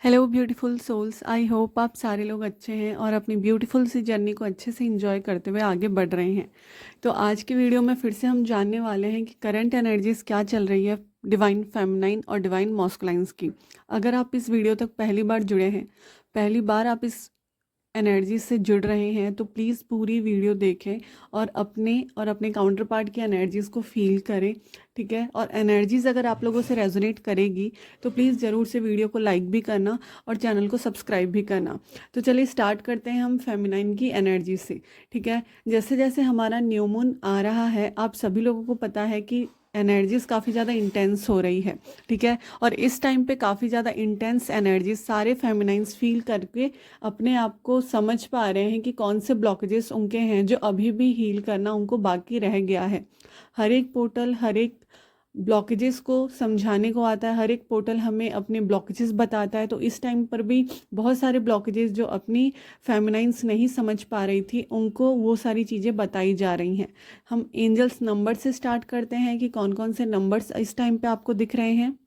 Hello beautiful souls. I hope आप सारे लोग अच्छे हैं और अपनी ब्यूटीफुल सी जर्नी को अच्छे से एंजॉय करते हुए आगे बढ़ रहे हैं। तो आज की वीडियो में फिर से हम जानने वाले हैं कि करंट एनर्जीज क्या चल रही है डिवाइन फेमिनाइन और डिवाइन मॉस्कुलाइंस की। अगर आप इस वीडियो तक पहली बार जुड़े हैं, पहली बार आप इस एनर्जी से जुड़ रहे हैं, तो प्लीज़ पूरी वीडियो देखें और अपने काउंटर पार्ट की एनर्जीज़ को फील करें। ठीक है, और एनर्जीज़ अगर आप लोगों से रेजोनेट करेगी तो प्लीज़ ज़रूर से वीडियो को लाइक भी करना और चैनल को सब्सक्राइब भी करना। तो चलिए स्टार्ट करते हैं हम फेमिनाइन की एनर्जी से। ठीक है, जैसे जैसे हमारा न्यू मून आ रहा है, आप सभी लोगों को पता है कि एनर्जीज़ काफ़ी ज़्यादा इंटेंस हो रही है। ठीक है, और इस टाइम पे काफ़ी ज़्यादा इंटेंस एनर्जीज सारे फेमिनाइंस फील करके अपने आप को समझ पा रहे हैं कि कौन से ब्लॉकेजेस उनके हैं जो अभी भी हील करना उनको बाकी रह गया है। हर एक पोर्टल हर एक ब्लॉकेजेस को समझाने को आता है, हर एक पोर्टल हमें अपने ब्लॉकेजेस बताता है। तो इस टाइम पर भी बहुत सारे ब्लॉकेजेस जो अपनी फेमिनाइंस नहीं समझ पा रही थी, उनको वो सारी चीज़ें बताई जा रही हैं। हम एंजल्स नंबर से स्टार्ट करते हैं कि कौन कौन से नंबर्स इस टाइम पे आपको दिख रहे हैं।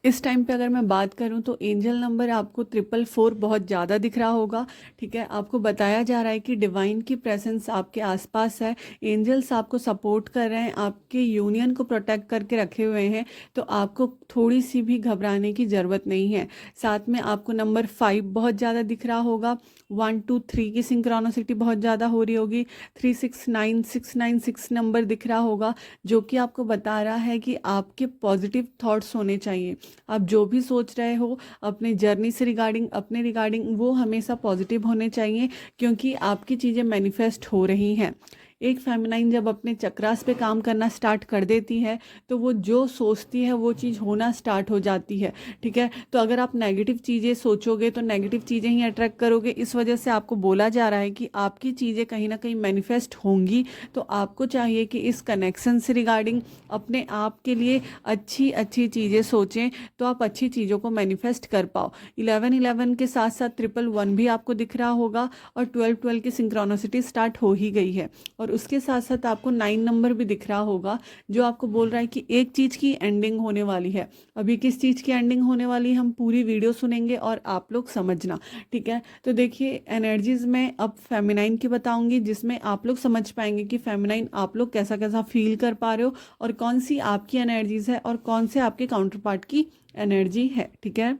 इस टाइम पे अगर मैं बात करूं तो एंजल नंबर आपको 444 बहुत ज़्यादा दिख रहा होगा। ठीक है, आपको बताया जा रहा है कि डिवाइन की प्रेजेंस आपके आसपास है। एंजल्स आपको सपोर्ट कर रहे हैं, आपके यूनियन को प्रोटेक्ट करके रखे हुए हैं। तो आपको थोड़ी सी भी घबराने की ज़रूरत नहीं है। साथ में आपको नंबर 5 बहुत ज़्यादा दिख रहा होगा। 1 2 3 की सिंक्रोनिसिटी बहुत ज़्यादा हो रही होगी। 369 696 नंबर दिख रहा होगा, जो कि आपको बता रहा है कि आपके पॉजिटिव थॉट्स होने चाहिए। आप जो भी सोच रहे हो अपने जर्नी से रिगार्डिंग, अपने रिगार्डिंग, वो हमेशा पॉजिटिव होने चाहिए, क्योंकि आपकी चीज़ें मैनिफेस्ट हो रही हैं। एक फेमिनाइन जब अपने चक्रास पे काम करना स्टार्ट कर देती है तो वो जो सोचती है वो चीज़ होना स्टार्ट हो जाती है। ठीक है, तो अगर आप नेगेटिव चीज़ें सोचोगे तो नेगेटिव चीज़ें ही अट्रैक्ट करोगे। इस वजह से आपको बोला जा रहा है कि आपकी चीज़ें कहीं ना कहीं मैनिफेस्ट होंगी। तो आपको चाहिए कि इस कनेक्शन से रिगार्डिंग अपने आप के लिए अच्छी अच्छी चीज़ें सोचें, तो आप अच्छी चीज़ों को मैनिफेस्ट कर पाओ। 11 के साथ साथ 111 भी आपको दिख रहा होगा और 12 की सिंक्रोनिसिटी स्टार्ट हो ही गई है। और उसके साथ साथ आपको 9 नंबर भी दिख रहा होगा, जो आपको बोल रहा है कि एक चीज़ की एंडिंग होने वाली है। अभी किस चीज़ की एंडिंग होने वाली है, हम पूरी वीडियो सुनेंगे और आप लोग समझना। ठीक है, तो देखिए एनर्जीज में अब फेमिनाइन की बताऊंगी, जिसमें आप लोग समझ पाएंगे कि फेमिनाइन आप लोग कैसा कैसा फील कर पा रहे हो और कौन सी आपकी एनर्जीज है और कौन से आपके काउंटर पार्ट की एनर्जी है। ठीक है,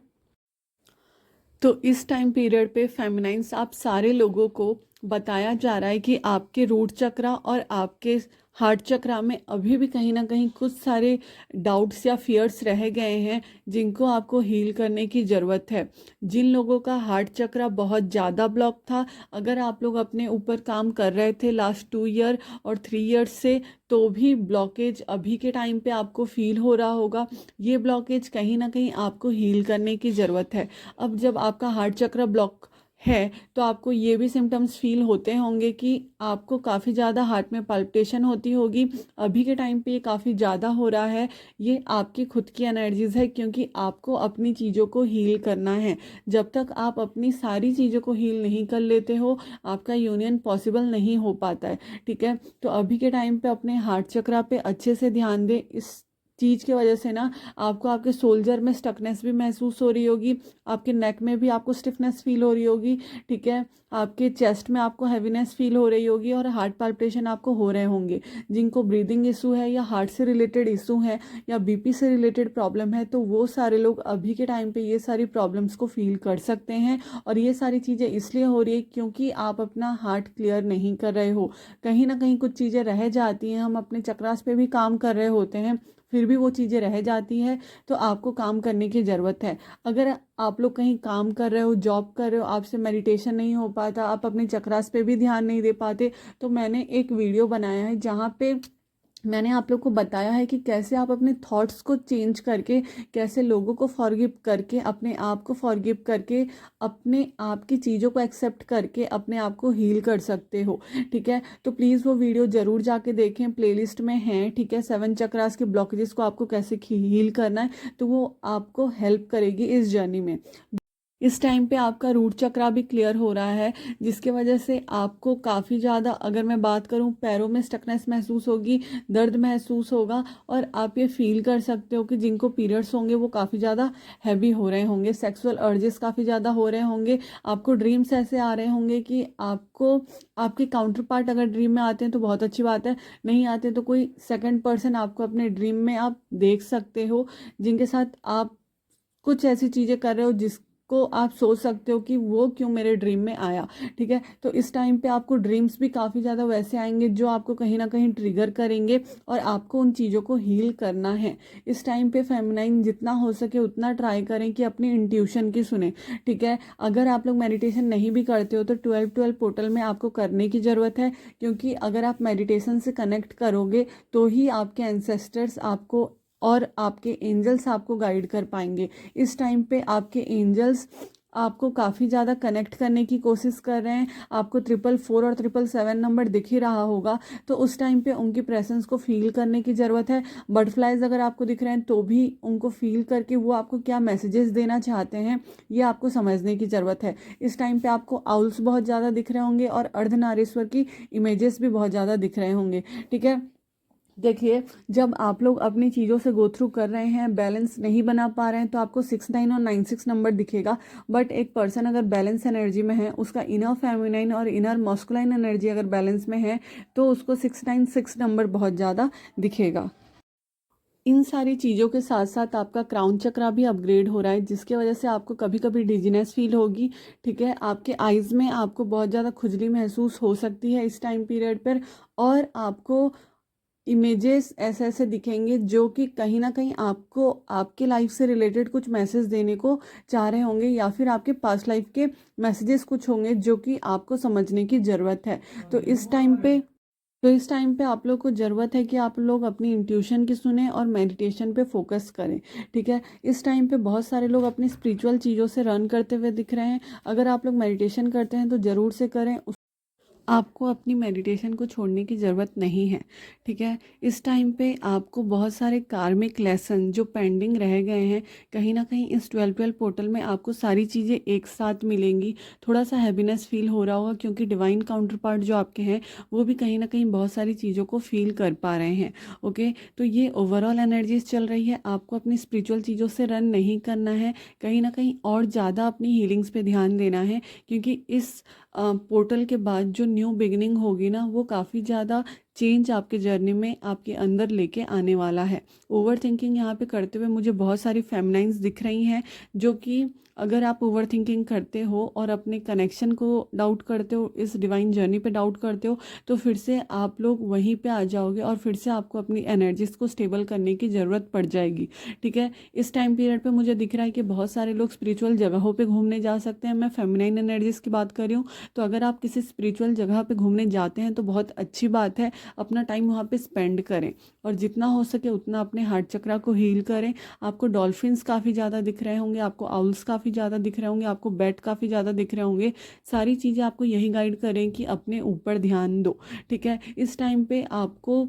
तो इस टाइम पीरियड पे फेमिनाइंस आप सारे लोगों को बताया जा रहा है कि आपके रूट चक्रा और आपके हार्ट चक्रा में अभी भी कहीं ना कहीं कुछ सारे डाउट्स या फियर्स रह गए हैं, जिनको आपको हील करने की ज़रूरत है। जिन लोगों का हार्ट चक्रा बहुत ज़्यादा ब्लॉक था, अगर आप लोग अपने ऊपर काम कर रहे थे लास्ट 2 ईयर और 3 ईयर्स से, तो भी ब्लॉकेज अभी के टाइम पे आपको फील हो रहा होगा। ये ब्लॉकेज कहीं ना कहीं आपको हील करने की ज़रूरत है। अब जब आपका हार्ट चक्र ब्लॉक है तो आपको ये भी सिम्टम्स फील होते होंगे कि आपको काफ़ी ज़्यादा हार्ट में पल्पिटेशन होती होगी। अभी के टाइम पे ये काफ़ी ज़्यादा हो रहा है। ये आपकी खुद की एनर्जीज़ है, क्योंकि आपको अपनी चीज़ों को हील करना है। जब तक आप अपनी सारी चीज़ों को हील नहीं कर लेते हो, आपका यूनियन पॉसिबल नहीं हो पाता है। ठीक है, तो अभी के टाइम पे अपने हार्ट चक्रा पे अच्छे से ध्यान दें। इस चीज़ की वजह से ना आपको आपके सोल्जर में स्टकनेस भी महसूस हो रही होगी, आपके नेक में भी आपको स्टिफनेस फील हो रही होगी। ठीक है, आपके चेस्ट में आपको हैवीनेस फील हो रही होगी और हार्ट पाल्पिटेशन आपको हो रहे होंगे। जिनको ब्रीदिंग इशू है या हार्ट से रिलेटेड इशू है या बीपी से रिलेटेड प्रॉब्लम है, तो वो सारे लोग अभी के टाइम पे ये सारी प्रॉब्लम्स को फील कर सकते हैं। और ये सारी चीज़ें इसलिए हो रही है क्योंकि आप अपना हार्ट क्लियर नहीं कर रहे हो। कहीं ना कहीं कुछ चीज़ें रह जाती हैं, हम अपने चक्रास पे भी काम कर रहे होते हैं, फिर भी वो चीज़ें रह जाती है। तो आपको काम करने की ज़रूरत है। अगर आप लोग कहीं काम कर रहे हो, जॉब कर रहे हो, आपसे मेडिटेशन नहीं हो पाता, आप अपने चक्रास पे भी ध्यान नहीं दे पाते, तो मैंने एक वीडियो बनाया है जहाँ पे मैंने आप लोग को बताया है कि कैसे आप अपने थॉट्स को चेंज करके, कैसे लोगों को फॉरगिव करके, अपने आप को फॉरगिव करके, अपने आप की चीज़ों को एक्सेप्ट करके अपने आप को हील कर सकते हो। ठीक है, तो प्लीज़ वो वीडियो ज़रूर जाके देखें, प्लेलिस्ट में है। ठीक है, 7 चक्रास के ब्लॉकेजेस को आपको कैसे हील करना है, तो वो आपको हेल्प करेगी इस जर्नी में। इस टाइम पे आपका रूट चक्रा भी क्लियर हो रहा है, जिसके वजह से आपको काफ़ी ज़्यादा, अगर मैं बात करूं, पैरों में स्टकनेस महसूस होगी, दर्द महसूस होगा, और आप ये फील कर सकते हो कि जिनको पीरियड्स होंगे वो काफ़ी ज़्यादा हैवी हो रहे होंगे, सेक्सुअल अर्जेस काफ़ी ज़्यादा हो रहे होंगे, आपको ड्रीम्स ऐसे आ रहे होंगे कि आपको आपके काउंटर पार्ट अगर ड्रीम में आते हैं तो बहुत अच्छी बात है, नहीं आते तो कोई सेकंड पर्सन आपको अपने ड्रीम में आप देख सकते हो, जिनके साथ आप कुछ ऐसी चीज़ें कर रहे हो जिसको आप सोच सकते हो कि वो क्यों मेरे ड्रीम में आया। ठीक है, तो इस टाइम पे आपको ड्रीम्स भी काफ़ी ज़्यादा वैसे आएंगे जो आपको कहीं ना कहीं ट्रिगर करेंगे, और आपको उन चीज़ों को हील करना है। इस टाइम पे फेमिनाइन जितना हो सके उतना ट्राई करें कि अपनी इंट्यूशन की सुने। ठीक है, अगर आप लोग मेडिटेशन नहीं भी करते हो तो 12-12 पोर्टल में आपको करने की ज़रूरत है, क्योंकि अगर आप मेडिटेशन से कनेक्ट करोगे तो ही आपके एंसेस्टर्स आपको और आपके एंजल्स आपको गाइड कर पाएंगे। इस टाइम पे आपके एंजल्स आपको काफ़ी ज़्यादा कनेक्ट करने की कोशिश कर रहे हैं। आपको 444 और 777 नंबर दिख ही रहा होगा, तो उस टाइम पे उनकी प्रेजेंस को फील करने की ज़रूरत है। बटरफ्लाइज अगर आपको दिख रहे हैं तो भी उनको फील करके वो आपको क्या मैसेजेस देना चाहते हैं ये आपको समझने की ज़रूरत है। इस टाइम पे आपको आउल्स बहुत ज़्यादा दिख रहे होंगे और अर्धनारीश्वर की इमेजेस भी बहुत ज़्यादा दिख रहे होंगे। ठीक है, देखिए, जब आप लोग अपनी चीज़ों से गो थ्रू कर रहे हैं, बैलेंस नहीं बना पा रहे हैं, तो आपको 69 और 96 नंबर दिखेगा। बट एक पर्सन अगर बैलेंस एनर्जी में है, उसका इनर फेमिनाइन और इनर मस्कुलाइन एनर्जी अगर बैलेंस में है, तो उसको 696 नंबर बहुत ज़्यादा दिखेगा। इन सारी चीज़ों के साथ साथ आपका क्राउन चक्रा भी अपग्रेड हो रहा है, जिसके वजह से आपको कभी कभी डिजीनेस फील होगी। ठीक है, आपके आइज़ में आपको बहुत ज़्यादा खुजली महसूस हो सकती है इस टाइम पीरियड पर, और आपको इमेजेस ऐसे ऐसे दिखेंगे जो कि कहीं ना कहीं आपको आपके लाइफ से रिलेटेड कुछ मैसेज देने को चाह रहे होंगे, या फिर आपके पास्ट लाइफ के मैसेजेस कुछ होंगे जो कि आपको समझने की ज़रूरत है। तो इस टाइम पे आप लोग को ज़रूरत है कि आप लोग अपनी इंट्यूशन की सुने और मेडिटेशन पे फोकस करें। ठीक है, इस टाइम पे बहुत सारे लोग अपनी स्पिरिचुअल चीज़ों से रन करते हुए दिख रहे हैं। अगर आप लोग मेडिटेशन करते हैं तो ज़रूर से करें, आपको अपनी मेडिटेशन को छोड़ने की ज़रूरत नहीं है। ठीक है, इस टाइम पे आपको बहुत सारे कार्मिक लेसन जो पेंडिंग रह गए हैं, कहीं ना कहीं इस 12-12 पोर्टल में आपको सारी चीज़ें एक साथ मिलेंगी। थोड़ा सा हैप्पीनेस फील हो रहा होगा, क्योंकि डिवाइन काउंटर पार्ट जो आपके हैं वो भी कहीं ना कहीं बहुत सारी चीज़ों को फील कर पा रहे हैं। ओके, तो ये ओवरऑल एनर्जीज चल रही है। आपको अपनी स्पिरिचुअल चीज़ों से रन नहीं करना है, कहीं ना कहीं और ज़्यादा अपनी हीलिंग्स पे ध्यान देना है, क्योंकि इस पोर्टल के बाद जो न्यू बिगिनिंग होगी ना, वो काफ़ी ज़्यादा चेंज आपके जर्नी में आपके अंदर लेके आने वाला है। ओवर थिंकिंग यहाँ पे करते हुए मुझे बहुत सारी फेमिनाइंस दिख रही हैं, जो कि अगर आप ओवर थिंकिंग करते हो और अपने कनेक्शन को डाउट करते हो, इस डिवाइन जर्नी पे डाउट करते हो, तो फिर से आप लोग वहीं पे आ जाओगे और फिर से आपको अपनी एनर्जीज को स्टेबल करने की ज़रूरत पड़ जाएगी। ठीक है, इस टाइम पीरियड पे मुझे दिख रहा है कि बहुत सारे लोग स्पिरिचुअल जगहों पे घूमने जा सकते हैं। मैं फेमिनाइन एनर्जीज की बात कर रही हूँ, तो अगर आप किसी स्पिरिचुअल जगह पे घूमने जाते हैं तो बहुत अच्छी बात है, अपना टाइम वहाँ पे स्पेंड करें, और जितना हो सके उतना अपने हार्ट चक्रा को हील करें। आपको डॉल्फिन्स काफ़ी ज़्यादा दिख रहे होंगे, आपको आउल्स काफ़ी ज़्यादा दिख रहे होंगे, आपको बैट काफ़ी ज़्यादा दिख रहे होंगे। सारी चीज़ें आपको यही गाइड करें कि अपने ऊपर ध्यान दो। ठीक है, इस टाइम पे आपको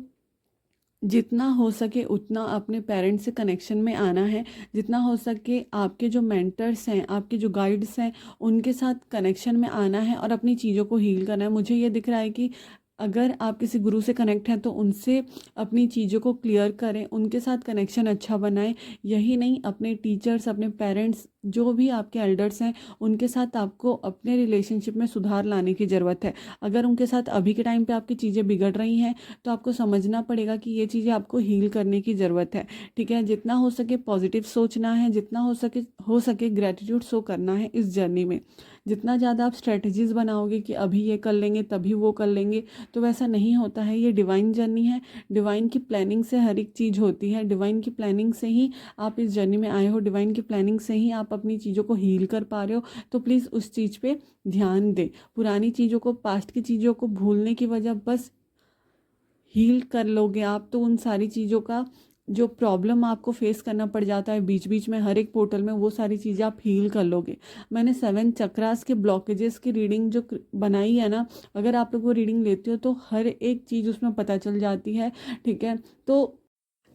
जितना हो सके उतना अपने पेरेंट्स से कनेक्शन में आना है, जितना हो सके आपके जो मेंटर्स हैं, आपके जो गाइड्स हैं, उनके साथ कनेक्शन में आना है और अपनी चीज़ों को हील करना है। मुझे ये दिख रहा है कि अगर आप किसी गुरु से कनेक्ट हैं तो उनसे अपनी चीज़ों को क्लियर करें, उनके साथ कनेक्शन अच्छा बनाएं। यही नहीं, अपने टीचर्स, अपने पेरेंट्स, जो भी आपके एल्डर्स हैं, उनके साथ आपको अपने रिलेशनशिप में सुधार लाने की ज़रूरत है। अगर उनके साथ अभी के टाइम पे आपकी चीज़ें बिगड़ रही हैं तो आपको समझना पड़ेगा कि ये चीज़ें आपको हील करने की ज़रूरत है। ठीक है, जितना हो सके पॉजिटिव सोचना है, जितना हो सके ग्रेटिट्यूड शो करना है इस जर्नी में। जितना ज़्यादा आप स्ट्रेटजीज़ बनाओगे कि अभी ये कर लेंगे तभी वो कर लेंगे, तो वैसा नहीं होता है। ये डिवाइन जर्नी है, डिवाइन की प्लानिंग से हर एक चीज़ होती है। डिवाइन की प्लानिंग से ही आप इस जर्नी में आए हो, डिवाइन की प्लानिंग से ही आप अपनी चीज़ों को हील कर पा रहे हो। तो प्लीज़ उस चीज़ पे ध्यान दें। पुरानी चीज़ों को, पास्ट की चीज़ों को भूलने की वजह बस हील कर लोगे आप, तो उन सारी चीज़ों का जो प्रॉब्लम आपको फेस करना पड़ जाता है बीच बीच में हर एक पोर्टल में, वो सारी चीज़ें आप हील कर लोगे। मैंने 7 चक्रास के ब्लॉकेजेस की रीडिंग जो बनाई है ना, अगर आप लोग वो रीडिंग लेते हो तो हर एक चीज़ उसमें पता चल जाती है। ठीक है, तो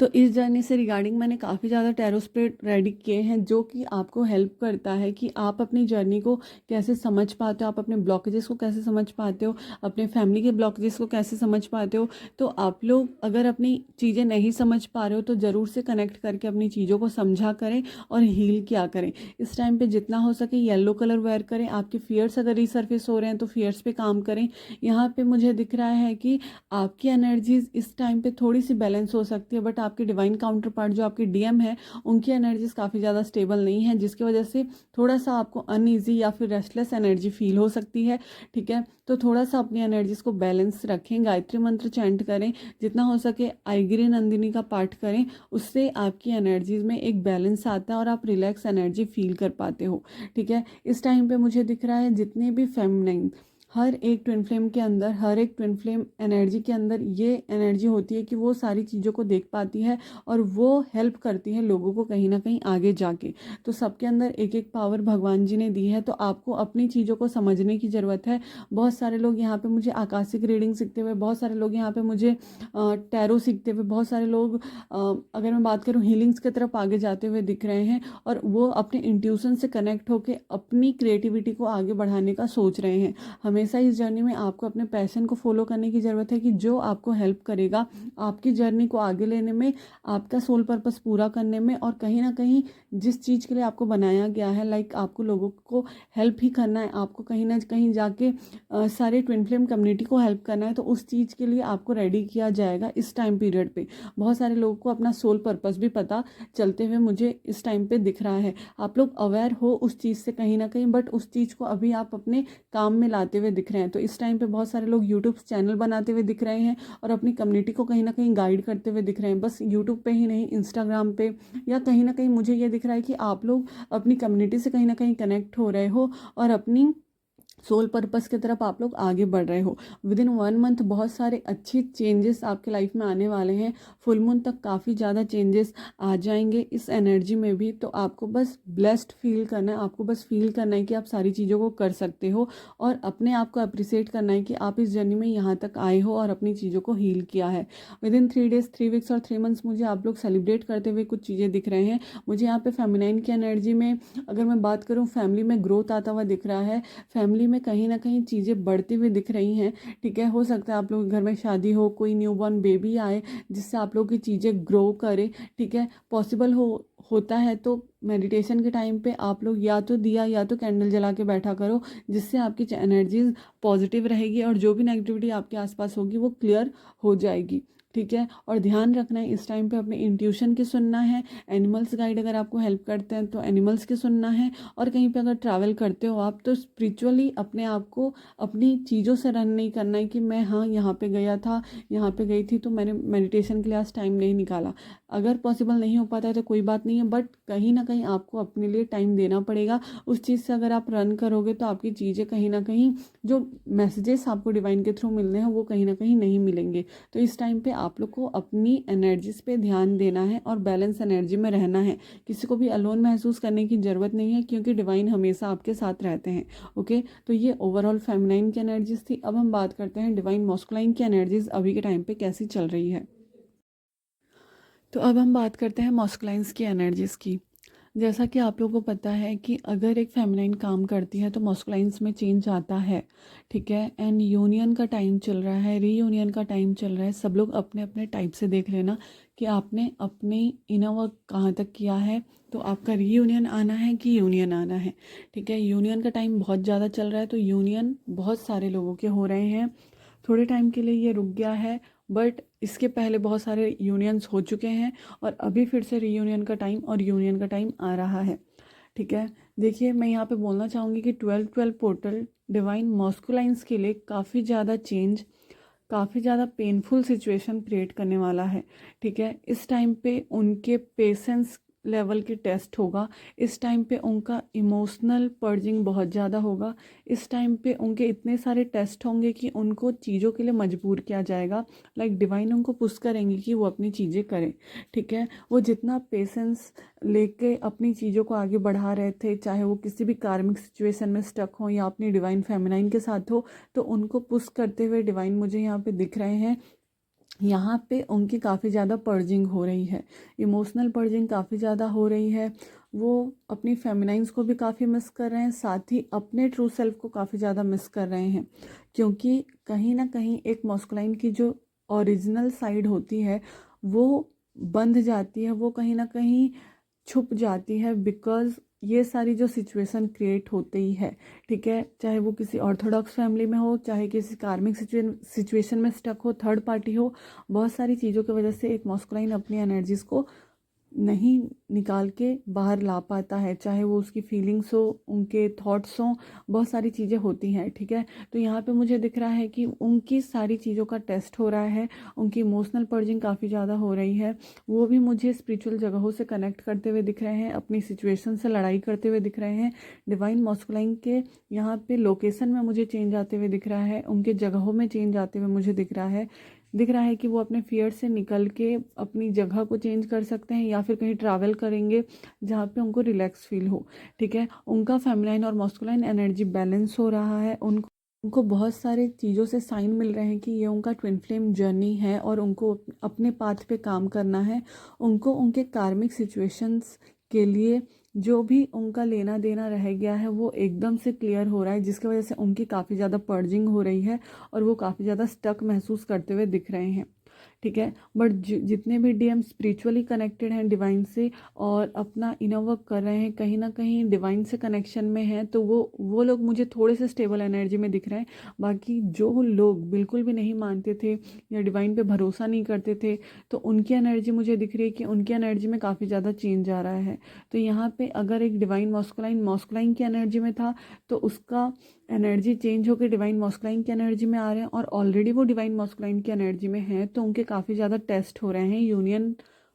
तो इस जर्नी से रिगार्डिंग मैंने काफ़ी ज़्यादा टैरो स्प्रेड रेडी किए हैं जो कि आपको हेल्प करता है कि आप अपनी जर्नी को कैसे समझ पाते हो, आप अपने ब्लॉकेजेस को कैसे समझ पाते हो, अपने फैमिली के ब्लॉकेजेस को कैसे समझ पाते हो। तो आप लोग अगर अपनी चीज़ें नहीं समझ पा रहे हो तो ज़रूर से कनेक्ट करके अपनी चीज़ों को समझा करें और हील किया करें। इस टाइम पे जितना हो सके येलो कलर वेयर करें। आपके फियर्स अगर रिसर्फेस हो रहे हैं तो फियर्स पे काम करें। यहाँ पे मुझे दिख रहा है कि आपकी एनर्जीज इस टाइम पे थोड़ी सी बैलेंस हो सकती है, बट आपके डिवाइन काउंटर पार्ट जो आपके डीएम है उनकी एनर्जीज काफ़ी ज़्यादा स्टेबल नहीं है, जिसकी वजह से थोड़ा सा आपको अनईजी या फिर रेस्टलेस एनर्जी फील हो सकती है। ठीक है, तो थोड़ा सा अपनी एनर्जीज को बैलेंस रखें। गायत्री मंत्र चैंट करें, जितना हो सके आइगिरी नंदिनी का पाठ करें, उससे आपकी एनर्जीज में एक बैलेंस आता है और आप रिलैक्स एनर्जी फील कर पाते हो। ठीक है, इस टाइम पे मुझे दिख रहा है जितने भी फेमिनाइन हर एक ट्विन फ्लेम के अंदर, हर एक ट्विन फ्लेम एनर्जी के अंदर ये एनर्जी होती है कि वो सारी चीज़ों को देख पाती है और वो हेल्प करती है लोगों को कहीं ना कहीं आगे जाके। तो सबके अंदर एक एक पावर भगवान जी ने दी है, तो आपको अपनी चीज़ों को समझने की ज़रूरत है। बहुत सारे लोग यहाँ पे मुझे आकाशिक रीडिंग सीखते हुए, बहुत सारे लोग यहाँ पे मुझे टैरो सीखते हुए, बहुत सारे लोग अगर मैं बात करूँ हीलिंग्स की तरफ आगे जाते हुए दिख रहे हैं और वो अपने इंट्यूशन से कनेक्ट होकर अपनी क्रिएटिविटी को आगे बढ़ाने का सोच रहे हैं। हमेशा इस जर्नी में आपको अपने पैशन को फॉलो करने की ज़रूरत है कि जो आपको हेल्प करेगा आपकी जर्नी को आगे लेने में, आपका सोल पर्पस पूरा करने में, और कहीं ना कहीं जिस चीज़ के लिए आपको बनाया गया है, लाइक आपको लोगों को हेल्प ही करना है, आपको कहीं ना कहीं जाके सारे ट्विन फ्लेम कम्युनिटी को हेल्प करना है, तो उस चीज़ के लिए आपको रेडी किया जाएगा इस टाइम पीरियड पे। बहुत सारे लोगों को अपना सोल पर्पस भी पता चलते हुए मुझे इस टाइम पे दिख रहा है। आप लोग अवेयर हो उस चीज़ से कहीं ना कहीं, बट उस चीज़ को अभी आप अपने काम में लाते हुए दिख रहे हैं। तो इस टाइम पे बहुत सारे लोग यूट्यूब चैनल बनाते हुए दिख रहे हैं और अपनी कम्युनिटी को कहीं ना कहीं गाइड करते हुए दिख रहे हैं। बस यूट्यूब पे ही नहीं, इंस्टाग्राम पे या कहीं ना कहीं मुझे ये दिख रहा है कि आप लोग अपनी कम्युनिटी से कहीं ना कहीं कनेक्ट हो रहे हो और अपनी सोल पर्पस की तरफ आप लोग आगे बढ़ रहे हो। विद इन 1 मंथ बहुत सारे अच्छे चेंजेस आपके लाइफ में आने वाले हैं। फुल मून तक काफ़ी ज़्यादा चेंजेस आ जाएंगे इस एनर्जी में भी। तो आपको बस ब्लेस्ड फील करना है, आपको बस फील करना है कि आप सारी चीज़ों को कर सकते हो और अपने आप को अप्रिसिएट करना है कि आप इस जर्नी में यहाँ तक आए हो और अपनी चीज़ों को हील किया है। विद इन 3 डेज, 3 वीक्स और 3 मंथ्स मुझे आप लोग सेलिब्रेट करते हुए कुछ चीज़ें दिख रहे हैं। मुझे यहाँ पे फेमिनाइन की एनर्जी में अगर मैं बात करूँ, फैमिली में ग्रोथ आता हुआ दिख रहा है। फैमिली में कहीं ना कहीं चीज़ें बढ़ती हुई दिख रही हैं। ठीक है, हो सकता है आप लोग के घर में शादी हो, कोई न्यूबॉर्न बेबी आए जिससे आप लोग की चीज़ें ग्रो करे। ठीक है, पॉसिबल होता है तो मेडिटेशन के टाइम पे आप लोग या तो दिया या तो कैंडल जला के बैठा करो, जिससे आपकी एनर्जीज पॉजिटिव रहेगी और जो भी नेगेटिविटी आपके आसपास होगी वो क्लियर हो जाएगी। ठीक है, और ध्यान रखना है इस टाइम पे अपने इंट्यूशन की सुनना है। एनिमल्स गाइड अगर आपको हेल्प करते हैं तो एनिमल्स की सुनना है, और कहीं पे अगर ट्रैवल करते हो आप तो स्पिरिचुअली अपने आप को अपनी चीज़ों से रन नहीं करना है कि मैं हाँ यहाँ पे गया था, यहाँ पे गई थी तो मैंने मेडिटेशन के लिए आज टाइम नहीं निकाला। अगर पॉसिबल नहीं हो पाता है तो कोई बात नहीं है, बट कहीं ना कहीं आपको अपने लिए टाइम देना पड़ेगा। उस चीज़ से अगर आप रन करोगे तो आपकी चीज़ें कहीं ना कहीं, जो मैसेजेस आपको डिवाइन के थ्रू मिलने हैं वो कहीं ना कहीं नहीं मिलेंगे। तो इस टाइम पे आप लोग को अपनी एनर्जीज पे ध्यान देना है और बैलेंस एनर्जी में रहना है। किसी को भी अलोन महसूस करने की ज़रूरत नहीं है क्योंकि डिवाइन हमेशा आपके साथ रहते हैं। ओके, तो ये ओवरऑल फेमिनाइन की एनर्जीज थी। अब हम बात करते हैं डिवाइन मॉस्कुलाइन की एनर्जीज अभी के टाइम पे कैसी चल रही है। तो अब हम बात करते हैं मॉस्कुलाइंस की एनर्जीज की। जैसा कि आप लोगों को पता है कि अगर एक फेमिनाइन काम करती है तो मॉस्कुलाइंस में चेंज आता है। ठीक है, एंड यूनियन का टाइम चल रहा है, रीयूनियन का टाइम चल रहा है। सब लोग अपने अपने टाइप से देख लेना कि आपने अपने इनर वर्क कहाँ तक किया है। तो आपका रीयूनियन आना है कि यूनियन आना है। ठीक है, यूनियन का टाइम बहुत ज़्यादा चल रहा है, तो यूनियन बहुत सारे लोगों के हो रहे हैं। थोड़े टाइम के लिए ये रुक गया है, बट इसके पहले बहुत सारे यूनियंस हो चुके हैं और अभी फिर से रीयूनियन का टाइम और यूनियन का टाइम आ रहा है। ठीक है, देखिए मैं यहाँ पे बोलना चाहूँगी कि 12-12 पोर्टल डिवाइन मॉस्कुलाइंस के लिए काफ़ी ज़्यादा चेंज, काफ़ी ज़्यादा पेनफुल सिचुएशन क्रिएट करने वाला है। ठीक है, इस टाइम पे उनके पेशेंस लेवल की टेस्ट होगा। इस टाइम पे उनका इमोशनल पर्जिंग बहुत ज़्यादा होगा। इस टाइम पे उनके इतने सारे टेस्ट होंगे कि उनको चीज़ों के लिए मजबूर किया जाएगा। लाइक डिवाइन उनको पुश करेंगे कि वो अपनी चीज़ें करें। ठीक है, वो जितना पेशेंस लेके अपनी चीज़ों को आगे बढ़ा रहे थे, चाहे वो किसी भी कार्मिक सिचुएशन में स्टक हो या अपनी डिवाइन फेमिनाइन के साथ हो, तो उनको पुश करते हुए डिवाइन मुझे यहाँ पे दिख रहे हैं यहाँ पे उनकी काफ़ी ज़्यादा पर्जिंग हो रही है, इमोशनल पर्जिंग काफ़ी ज़्यादा हो रही है। वो अपनी फेमिनाइन्स को भी काफ़ी मिस कर रहे हैं, साथ ही अपने ट्रू सेल्फ को काफ़ी ज़्यादा मिस कर रहे हैं, क्योंकि कहीं ना कहीं एक मॉस्कुलाइन की जो ओरिजिनल साइड होती है वो बंध जाती है, वो कहीं ना कहीं छुप जाती है, बिकॉज़ ये सारी जो सिचुएशन क्रिएट होती ही है, ठीक है, चाहे वो किसी ऑर्थोडॉक्स फैमिली में हो, चाहे किसी कार्मिक सिचुएशन में स्टक हो, थर्ड पार्टी हो, बहुत सारी चीज़ों की वजह से एक मॉस्कुलाइन अपनी एनर्जीज़ को नहीं निकाल के बाहर ला पाता है, चाहे वो उसकी फीलिंग्स हो, उनके थॉट्स हों, बहुत सारी चीज़ें होती हैं, ठीक है। तो यहाँ पे मुझे दिख रहा है कि उनकी सारी चीज़ों का टेस्ट हो रहा है, उनकी इमोशनल पर्जिंग काफ़ी ज़्यादा हो रही है। वो भी मुझे स्पिरिचुअल जगहों से कनेक्ट करते हुए दिख रहे हैं, अपनी सिचुएशन से लड़ाई करते हुए दिख रहे हैं। डिवाइन मॉस्कुलाइन के यहाँ पे लोकेशन में मुझे चेंज आते हुए दिख रहा है, उनके जगहों में चेंज आते हुए मुझे दिख रहा है कि वो अपने फियर से निकल के अपनी जगह को चेंज कर सकते हैं, या फिर कहीं ट्रैवल करेंगे जहाँ पे उनको रिलैक्स फील हो, ठीक है। उनका फेमिनाइन और मॉस्कुलाइन एनर्जी बैलेंस हो रहा है, उनको बहुत सारे चीज़ों से साइन मिल रहे हैं कि ये उनका ट्विन फ्लेम जर्नी है और उनको अपने पाथ पे काम करना है। उनको उनके कार्मिक सिचुएशंस के लिए जो भी उनका लेना देना रह गया है वो एकदम से क्लियर हो रहा है, जिसकी वजह से उनकी काफ़ी ज़्यादा पर्जिंग हो रही है और वो काफ़ी ज़्यादा स्टक महसूस करते हुए दिख रहे हैं, ठीक है। बट जितने भी डीएम स्पिरिचुअली कनेक्टेड हैं डिवाइन से और अपना इनर वर्क कर रहे हैं, कहीं ना कहीं डिवाइन से कनेक्शन में हैं, तो वो लोग मुझे थोड़े से स्टेबल एनर्जी में दिख रहे हैं। बाकी जो लोग बिल्कुल भी नहीं मानते थे या डिवाइन पे भरोसा नहीं करते थे, तो उनकी एनर्जी मुझे दिख रही है कि उनकी एनर्जी में काफ़ी ज़्यादा चेंज आ रहा है। तो यहाँ पे अगर एक डिवाइन मॉस्कुलाइन की एनर्जी में था, तो उसका एनर्जी चेंज होकर डिवाइन मॉस्कुलाइन की एनर्जी में आ रहे हैं, और ऑलरेडी वो डिवाइन मॉस्कुलाइन की एनर्जी में हैं, तो उनके काफ़ी ज़्यादा टेस्ट हो रहे हैं यूनियन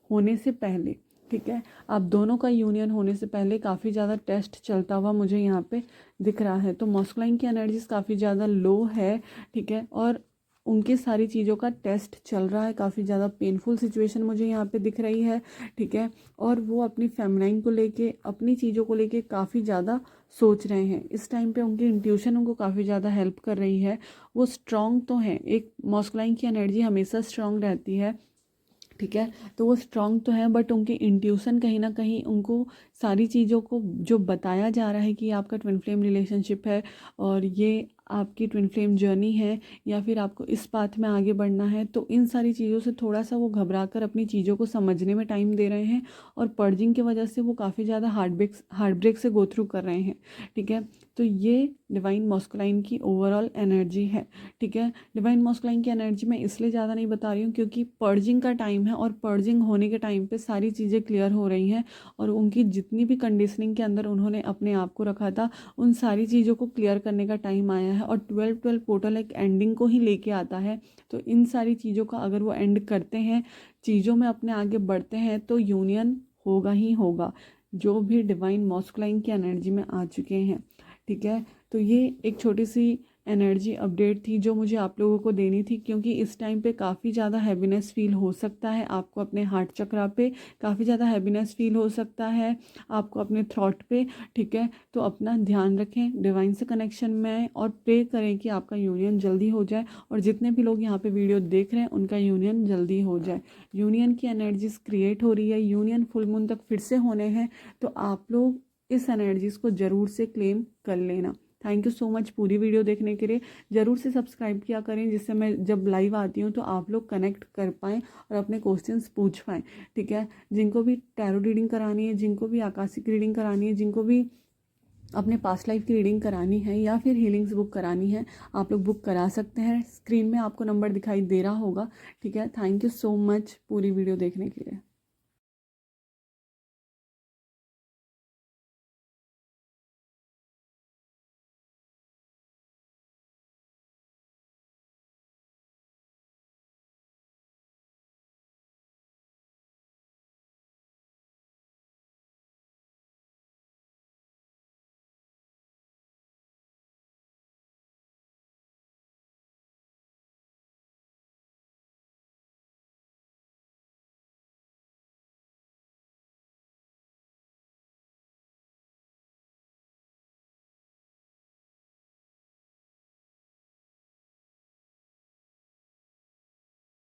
होने से पहले, ठीक है। आप दोनों का यूनियन होने से पहले काफ़ी ज़्यादा टेस्ट चलता हुआ मुझे यहाँ पे दिख रहा है। तो मॉस्कुलाइन की एनर्जीज काफ़ी ज़्यादा लो है, ठीक है, और उनकी सारी चीज़ों का टेस्ट चल रहा है, काफ़ी ज़्यादा पेनफुल सिचुएशन मुझे यहाँ पे दिख रही है, ठीक है। और वो अपनी फेमिनाइन को लेके, अपनी चीज़ों को लेके काफ़ी ज़्यादा सोच रहे हैं। इस टाइम पे उनकी इंट्यूशन उनको काफ़ी ज़्यादा हेल्प कर रही है। वो स्ट्रॉन्ग तो हैं, एक मॉस्कुलाइन की एनर्जी हमेशा स्ट्रॉन्ग रहती है, ठीक है। तो वो स्ट्रॉन्ग तो है, बट उनकी इंट्यूशन कहीं ना कहीं उनको सारी चीज़ों को जो बताया जा रहा है कि आपका ट्विन फ्लेम रिलेशनशिप है और ये आपकी ट्विन फ्लेम जर्नी है, या फिर आपको इस पाथ में आगे बढ़ना है, तो इन सारी चीज़ों से थोड़ा सा वो घबरा कर अपनी चीज़ों को समझने में टाइम दे रहे हैं, और पर्जिंग की वजह से वो काफ़ी ज़्यादा हार्ट ब्रेक से गो थ्रू कर रहे हैं, ठीक है। तो ये डिवाइन मॉस्कुलाइन की ओवरऑल एनर्जी है, ठीक है। डिवाइन मॉस्कुलाइन की एनर्जी मैं इसलिए ज़्यादा नहीं बता रही हूँ क्योंकि पर्जिंग का टाइम है, और पर्जिंग होने के टाइम पे सारी चीज़ें क्लियर हो रही हैं, और उनकी जितनी भी कंडीशनिंग के अंदर उन्होंने अपने आप को रखा था, उन सारी चीज़ों को क्लियर करने का टाइम आया है। और 12-12 पोर्टल एक एंडिंग को ही लेके आता है, तो इन सारी चीज़ों का अगर वो एंड करते हैं, चीज़ों में अपने आगे बढ़ते हैं, तो यूनियन होगा ही होगा, जो भी डिवाइन मॉस्कुलाइन की एनर्जी में आ चुके हैं, ठीक है। तो ये एक छोटी सी एनर्जी अपडेट थी जो मुझे आप लोगों को देनी थी, क्योंकि इस टाइम पे काफ़ी ज़्यादा हैप्पीनेस फील हो सकता है आपको, अपने हार्ट चक्रा पे काफ़ी ज़्यादा हैप्पीनेस फील हो सकता है आपको अपने थॉट पे, ठीक है। तो अपना ध्यान रखें, डिवाइन से कनेक्शन में आएँ और प्रे करें कि आपका यूनियन जल्दी हो जाए, और जितने भी लोग यहाँ पे वीडियो देख रहे हैं उनका यूनियन जल्दी हो जाए। यूनियन की एनर्जीज क्रिएट हो रही है, यूनियन फुल मून तक फिर से होने हैं, तो आप लोग इस एनर्जीज़ को ज़रूर से क्लेम कर लेना। थैंक यू सो मच पूरी वीडियो देखने के लिए। ज़रूर से सब्सक्राइब किया करें, जिससे मैं जब लाइव आती हूँ तो आप लोग कनेक्ट कर पाएँ और अपने क्वेश्चंस पूछ पाएँ, ठीक है। जिनको भी टैरो रीडिंग करानी है, जिनको भी आकाशिक रीडिंग करानी है, जिनको भी अपने पास्ट लाइफ की रीडिंग करानी है, या फिर हीलिंग्स बुक करानी है, आप लोग बुक करा सकते हैं। स्क्रीन में आपको नंबर दिखाई दे रहा होगा, ठीक है। थैंक यू सो मच पूरी वीडियो देखने के लिए।